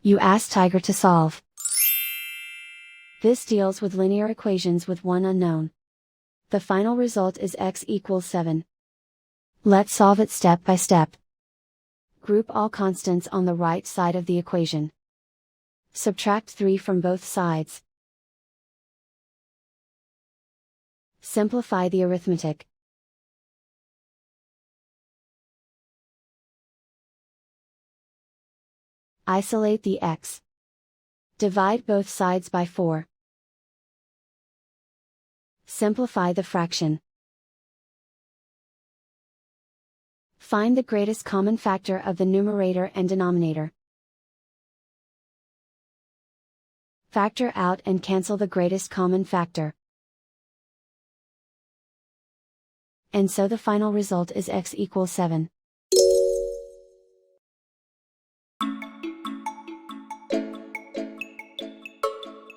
You ask Tiger to solve. This deals with linear equations with one unknown. The final result is x equals 7. Let's solve it step by step. Group all constants on the right side of the equation. Subtract 3 from both sides. Simplify the arithmetic. Isolate the x. Divide both sides by 4. Simplify the fraction. Find the greatest common factor of the numerator and denominator. Factor out and cancel the greatest common factor. And so the final result is x equals 7.